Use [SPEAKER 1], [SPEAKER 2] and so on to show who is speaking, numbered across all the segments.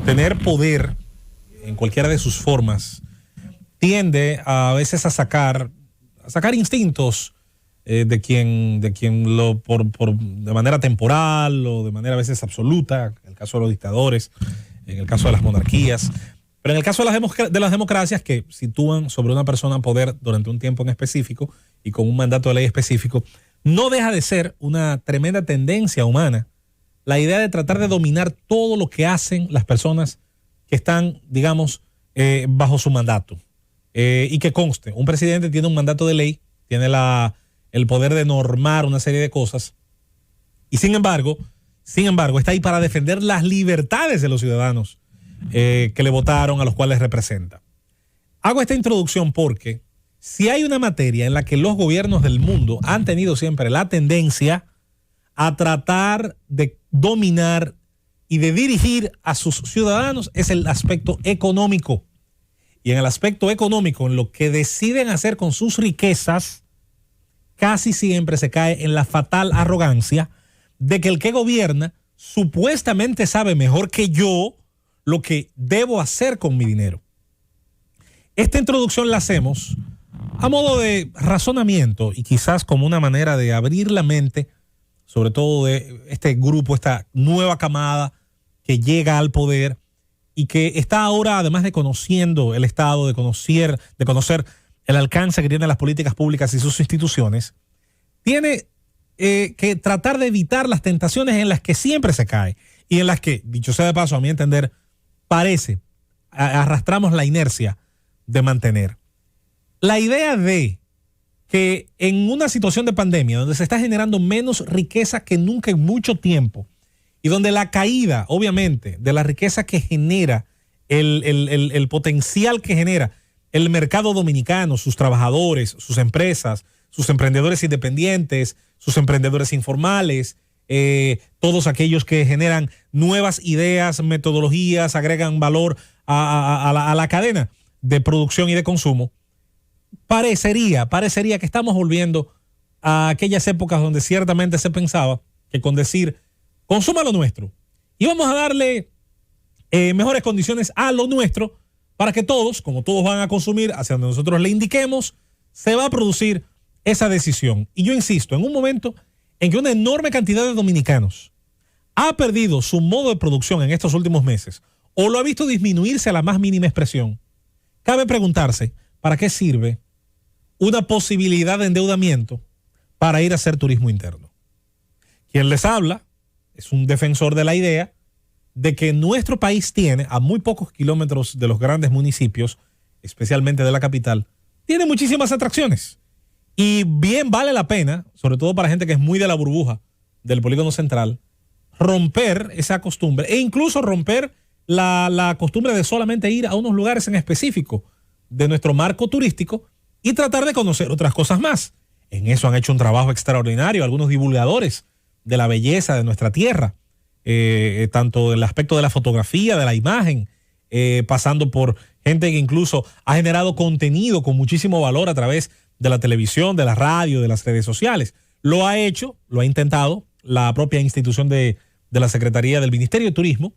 [SPEAKER 1] tener poder en cualquiera de sus formas tiende a veces a sacar instintos de quien de manera temporal o de manera a veces absoluta, en el caso de los dictadores, en el caso de las monarquías, pero en el caso de las democracias que sitúan sobre una persona poder durante un tiempo en específico y con un mandato de ley específico, no deja de ser una tremenda tendencia humana la idea de tratar de dominar todo lo que hacen las personas que están, digamos, bajo su mandato. Y que conste, un presidente tiene un mandato de ley, tiene el poder de normar una serie de cosas, y sin embargo, está ahí para defender las libertades de los ciudadanos que le votaron, a los cuales representa. Hago esta introducción porque si hay una materia en la que los gobiernos del mundo han tenido siempre la tendencia a tratar de dominar y de dirigir a sus ciudadanos, es el aspecto económico. Y en el aspecto económico, en lo que deciden hacer con sus riquezas, casi siempre se cae en la fatal arrogancia de que el que gobierna supuestamente sabe mejor que yo lo que debo hacer con mi dinero. Esta introducción la hacemos a modo de razonamiento y quizás como una manera de abrir la mente, sobre todo de este grupo, esta nueva camada que llega al poder y que está ahora, además de conociendo el Estado, de conocer el alcance que tienen las políticas públicas y sus instituciones, tiene que tratar de evitar las tentaciones en las que siempre se cae y en las que, dicho sea de paso, a mi entender, arrastramos la inercia de mantener. La idea de que en una situación de pandemia donde se está generando menos riqueza que nunca en mucho tiempo y donde la caída, obviamente, de la riqueza que genera, el potencial que genera el mercado dominicano, sus trabajadores, sus empresas, sus emprendedores independientes, sus emprendedores informales, todos aquellos que generan nuevas ideas, metodologías, agregan valor a la cadena de producción y de consumo, parecería que estamos volviendo a aquellas épocas donde ciertamente se pensaba que con decir consuma lo nuestro y vamos a darle mejores condiciones a lo nuestro para que todos, como todos van a consumir hacia donde nosotros le indiquemos, se va a producir esa decisión. Y yo insisto, en un momento en que una enorme cantidad de dominicanos ha perdido su modo de producción en estos últimos meses o lo ha visto disminuirse a la más mínima expresión, cabe preguntarse ¿para qué sirve una posibilidad de endeudamiento para ir a hacer turismo interno? Quien les habla es un defensor de la idea de que nuestro país tiene, a muy pocos kilómetros de los grandes municipios, especialmente de la capital, tiene muchísimas atracciones. Y bien vale la pena, sobre todo para gente que es muy de la burbuja del polígono central, romper esa costumbre e incluso romper la costumbre de solamente ir a unos lugares en específico de nuestro marco turístico y tratar de conocer otras cosas más. En eso han hecho un trabajo extraordinario algunos divulgadores de la belleza de nuestra tierra, tanto del aspecto de la fotografía, de la imagen, pasando por gente que incluso ha generado contenido con muchísimo valor a través de la televisión, de la radio, de las redes sociales. Lo ha intentado la propia institución de la Secretaría del Ministerio de Turismo,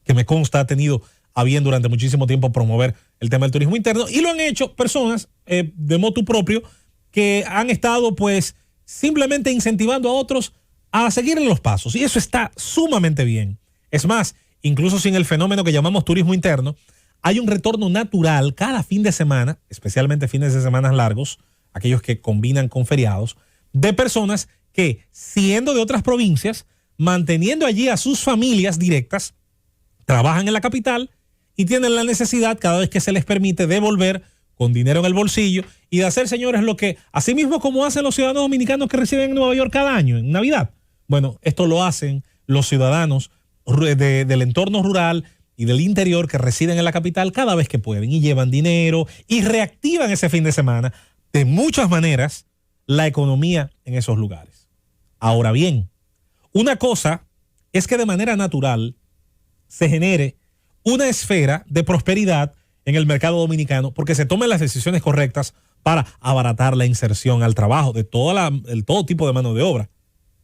[SPEAKER 1] que me consta ha tenido a bien durante muchísimo tiempo promover el tema del turismo interno, y lo han hecho personas de motu propio que han estado pues simplemente incentivando a otros a seguir en los pasos, y eso está sumamente bien. Es más, incluso sin el fenómeno que llamamos turismo interno, hay un retorno natural cada fin de semana, especialmente fines de semana largos, aquellos que combinan con feriados, de personas que, siendo de otras provincias, manteniendo allí a sus familias directas, trabajan en la capital y tienen la necesidad, cada vez que se les permite, de volver con dinero en el bolsillo y de hacer, señores, lo que, así mismo como hacen los ciudadanos dominicanos que residen en Nueva York cada año, en Navidad. Bueno, esto lo hacen los ciudadanos del entorno rural y del interior que residen en la capital cada vez que pueden y llevan dinero y reactivan ese fin de semana de muchas maneras la economía en esos lugares. Ahora bien, una cosa es que de manera natural se genere una esfera de prosperidad en el mercado dominicano porque se tomen las decisiones correctas para abaratar la inserción al trabajo de todo tipo de mano de obra.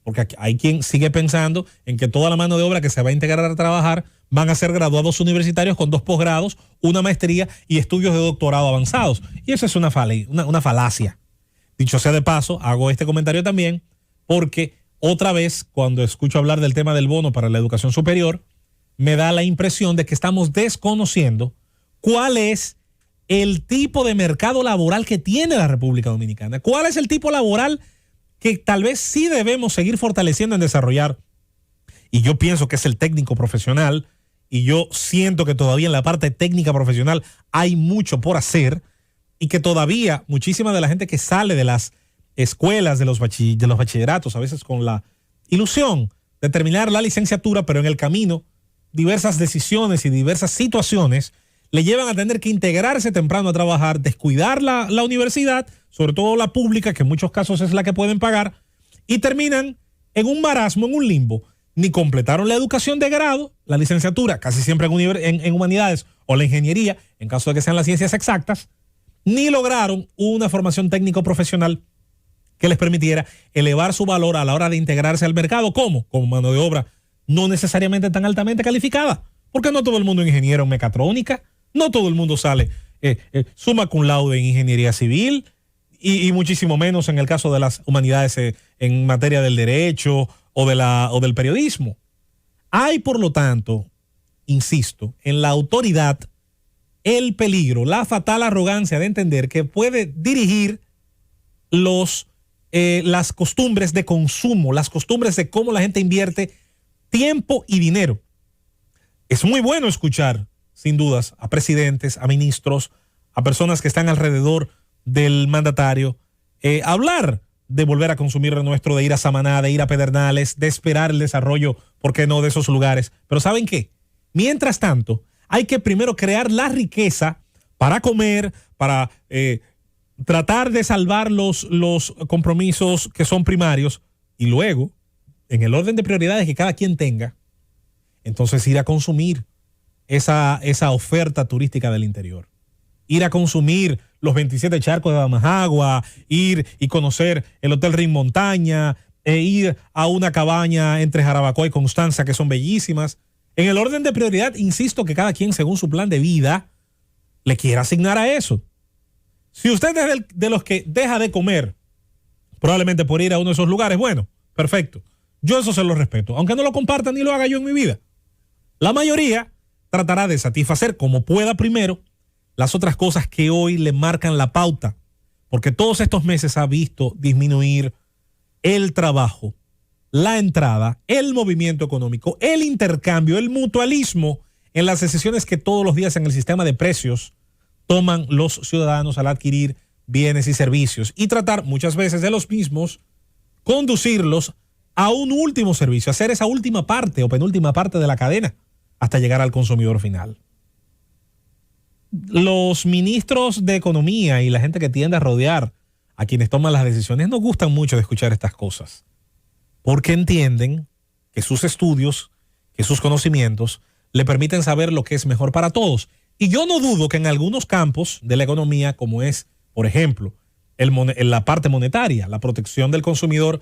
[SPEAKER 1] porque hay quien sigue pensando en que toda la mano de obra que se va a integrar a trabajar van a ser graduados universitarios con 2 posgrados, una maestría y estudios de doctorado avanzados. Y eso es una falacia. Dicho sea de paso, hago este comentario también porque otra vez, cuando escucho hablar del tema del bono para la educación superior, me da la impresión de que estamos desconociendo cuál es el tipo de mercado laboral que tiene la República Dominicana. ¿Cuál es el tipo laboral que tal vez sí debemos seguir fortaleciendo en desarrollar? Y yo pienso que es el técnico profesional, y yo siento que todavía en la parte técnica profesional hay mucho por hacer, y que todavía muchísima de la gente que sale de las escuelas, de los bachilleratos, a veces con la ilusión de terminar la licenciatura, pero en el camino diversas decisiones y diversas situaciones le llevan a tener que integrarse temprano a trabajar, descuidar la universidad, sobre todo la pública, que en muchos casos es la que pueden pagar, y terminan en un marasmo, en un limbo. Ni completaron la educación de grado, la licenciatura, casi siempre en humanidades, o la ingeniería, en caso de que sean las ciencias exactas, ni lograron una formación técnico-profesional que les permitiera elevar su valor a la hora de integrarse al mercado. ¿Cómo? Como mano de obra no necesariamente tan altamente calificada, porque no todo el mundo es ingeniero en mecatrónica, no todo el mundo sale summa cum laude en ingeniería civil, y muchísimo menos en el caso de las humanidades en materia del derecho o del periodismo. Hay, por lo tanto, insisto, en la autoridad el peligro, la fatal arrogancia de entender que puede dirigir las costumbres de consumo, las costumbres de cómo la gente invierte tiempo y dinero. Es muy bueno escuchar, sin dudas, a presidentes, a ministros, a personas que están alrededor del mandatario, hablar de volver a consumir lo nuestro, de ir a Samaná, de ir a Pedernales, de esperar el desarrollo, ¿por qué no?, de esos lugares. Pero ¿saben qué? Mientras tanto, hay que primero crear la riqueza para comer, para tratar de salvar los compromisos que son primarios, y luego, en el orden de prioridades que cada quien tenga, entonces ir a consumir esa oferta turística del interior. Ir a consumir los 27 charcos de Damajagua, ir y conocer el Hotel Ring Montaña, ir a una cabaña entre Jarabacoa y Constanza, que son bellísimas. En el orden de prioridad, insisto que cada quien, según su plan de vida, le quiera asignar a eso. Si usted es de los que deja de comer, probablemente por ir a uno de esos lugares, bueno, perfecto. Yo eso se lo respeto, aunque no lo comparta ni lo haga yo en mi vida. La mayoría tratará de satisfacer como pueda primero las otras cosas que hoy le marcan la pauta, porque todos estos meses ha visto disminuir el trabajo, la entrada, el movimiento económico, el intercambio, el mutualismo en las decisiones que todos los días en el sistema de precios toman los ciudadanos al adquirir bienes y servicios, y tratar muchas veces de los mismos, conducirlos a un último servicio, hacer esa última parte o penúltima parte de la cadena hasta llegar al consumidor final. Los ministros de economía y la gente que tiende a rodear a quienes toman las decisiones no gustan mucho de escuchar estas cosas, porque entienden que sus estudios, que sus conocimientos le permiten saber lo que es mejor para todos. Y yo no dudo que en algunos campos de la economía, como es, por ejemplo, la parte monetaria, la protección del consumidor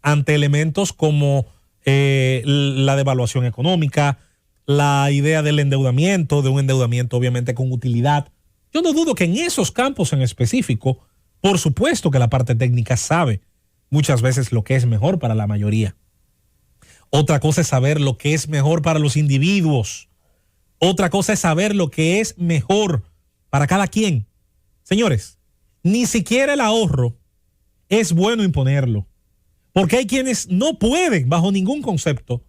[SPEAKER 1] ante elementos como la devaluación económica, la idea del endeudamiento, de un endeudamiento obviamente con utilidad. Yo no dudo que en esos campos en específico, por supuesto que la parte técnica sabe muchas veces lo que es mejor para la mayoría. Otra cosa es saber lo que es mejor para los individuos. Otra cosa es saber lo que es mejor para cada quien. Señores, ni siquiera el ahorro es bueno imponerlo, porque hay quienes no pueden, bajo ningún concepto,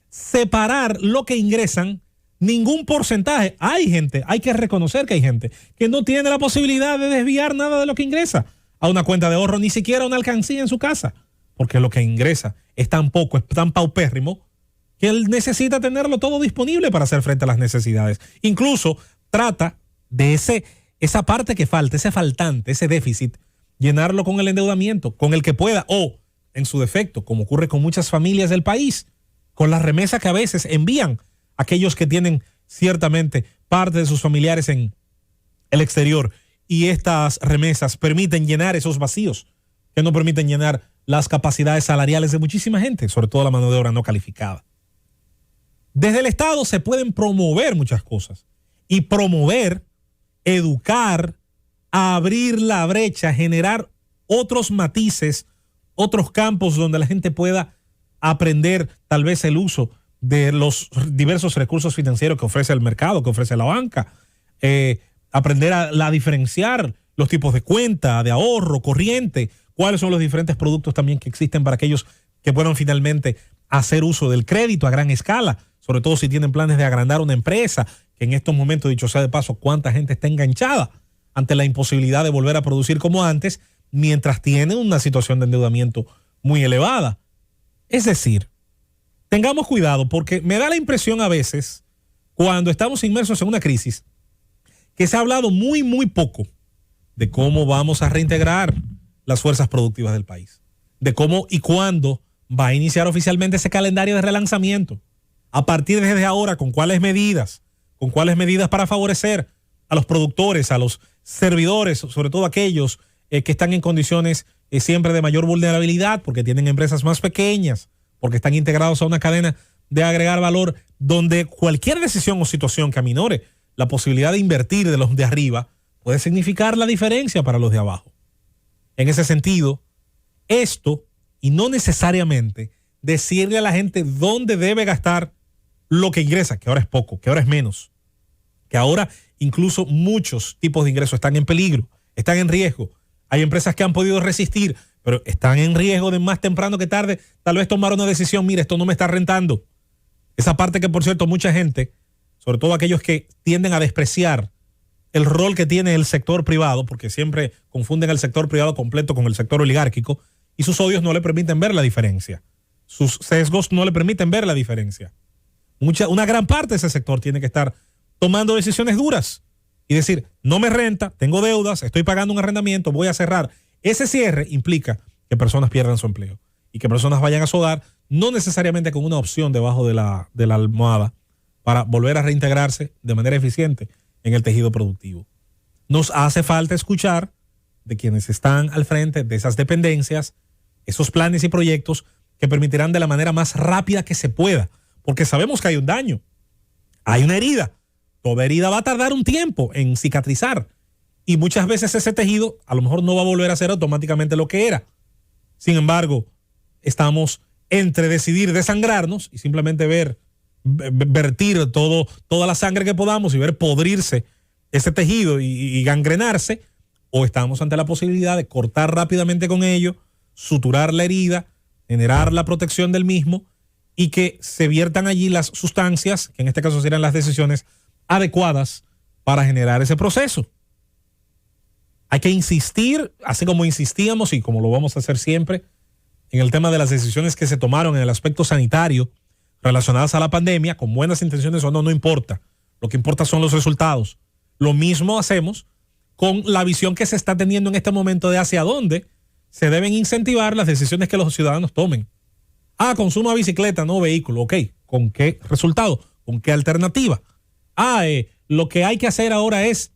[SPEAKER 1] separar lo que ingresan, ningún porcentaje. Hay que reconocer que hay gente que no tiene la posibilidad de desviar nada de lo que ingresa a una cuenta de ahorro, ni siquiera una alcancía en su casa, porque lo que ingresa es tan poco, es tan paupérrimo, que él necesita tenerlo todo disponible para hacer frente a las necesidades. Incluso trata de esa parte que falta, ese faltante, ese déficit, llenarlo con el endeudamiento, con el que pueda, o en su defecto, como ocurre con muchas familias del país, con las remesas que a veces envían aquellos que tienen ciertamente parte de sus familiares en el exterior, y estas remesas permiten llenar esos vacíos que no permiten llenar las capacidades salariales de muchísima gente, sobre todo la mano de obra no calificada. Desde el Estado se pueden promover muchas cosas y promover, educar, abrir la brecha, generar otros matices, otros campos donde la gente pueda aprender tal vez el uso de los diversos recursos financieros que ofrece el mercado, que ofrece la banca, aprender a diferenciar los tipos de cuenta, de ahorro, corriente, cuáles son los diferentes productos también que existen para aquellos que puedan finalmente hacer uso del crédito a gran escala, sobre todo si tienen planes de agrandar una empresa, que en estos momentos, dicho sea de paso, cuánta gente está enganchada ante la imposibilidad de volver a producir como antes, mientras tienen una situación de endeudamiento muy elevada. Es decir, tengamos cuidado porque me da la impresión a veces, cuando estamos inmersos en una crisis, que se ha hablado muy poco de cómo vamos a reintegrar las fuerzas productivas del país, de cómo y cuándo va a iniciar oficialmente ese calendario de relanzamiento, a partir de ahora, con cuáles medidas para favorecer a los productores, a los servidores, sobre todo aquellos que están en condiciones siempre de mayor vulnerabilidad, porque tienen empresas más pequeñas, porque están integrados a una cadena de agregar valor, donde cualquier decisión o situación que aminore la posibilidad de invertir de los de arriba puede significar la diferencia para los de abajo. En ese sentido, esto, y no necesariamente decirle a la gente dónde debe gastar lo que ingresa, que ahora es poco, que ahora es menos, que ahora incluso muchos tipos de ingresos están en peligro, están en riesgo. Hay empresas que han podido resistir, pero están en riesgo de más temprano que tarde tal vez tomar una decisión, mira, esto no me está rentando. Esa parte que, por cierto, mucha gente, sobre todo aquellos que tienden a despreciar el rol que tiene el sector privado, porque siempre confunden el sector privado completo con el sector oligárquico, y sus odios no le permiten ver la diferencia. Sus sesgos no le permiten ver la diferencia. Una gran parte de ese sector tiene que estar tomando decisiones duras y decir, no me renta, tengo deudas, estoy pagando un arrendamiento, voy a cerrar. Ese cierre implica que personas pierdan su empleo y que personas vayan a sudar, no necesariamente con una opción debajo de la almohada para volver a reintegrarse de manera eficiente en el tejido productivo. Nos hace falta escuchar de quienes están al frente de esas dependencias, esos planes y proyectos que permitirán de la manera más rápida que se pueda, porque sabemos que hay un daño, hay una herida. Toda herida va a tardar un tiempo en cicatrizar y muchas veces ese tejido a lo mejor no va a volver a ser automáticamente lo que era. Sin embargo, estamos entre decidir desangrarnos y simplemente vertir toda la sangre que podamos y ver podrirse ese tejido y gangrenarse, o estamos ante la posibilidad de cortar rápidamente con ello, suturar la herida, generar la protección del mismo y que se viertan allí las sustancias, que en este caso serían las decisiones adecuadas para generar ese proceso. Hay que insistir, así como insistíamos y como lo vamos a hacer siempre, en el tema de las decisiones que se tomaron en el aspecto sanitario relacionadas a la pandemia, con buenas intenciones o no, no importa. Lo que importa son los resultados. Lo mismo hacemos con la visión que se está teniendo en este momento de hacia dónde se deben incentivar las decisiones que los ciudadanos tomen. Consuma bicicleta, no vehículo. Ok, ¿con qué resultado? ¿Con qué alternativa? Lo que hay que hacer ahora es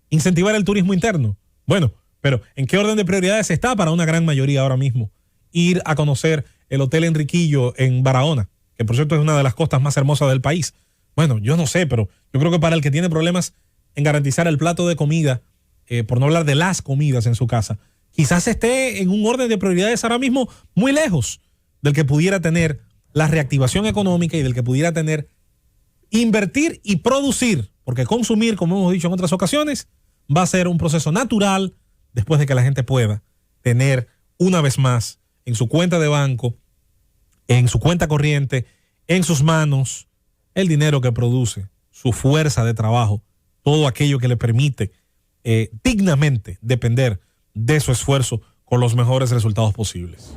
[SPEAKER 1] incentivar el turismo interno. Bueno, pero ¿en qué orden de prioridades está para una gran mayoría ahora mismo ir a conocer el Hotel Enriquillo en Barahona, que por cierto es una de las costas más hermosas del país? Bueno, yo no sé, pero yo creo que para el que tiene problemas en garantizar el plato de comida, por no hablar de las comidas en su casa, quizás esté en un orden de prioridades ahora mismo muy lejos del que pudiera tener la reactivación económica y del que pudiera tener invertir y producir, porque consumir, como hemos dicho en otras ocasiones, va a ser un proceso natural después de que la gente pueda tener una vez más en su cuenta de banco, en su cuenta corriente, en sus manos, el dinero que produce, su fuerza de trabajo, todo aquello que le permite dignamente depender de su esfuerzo con los mejores resultados posibles.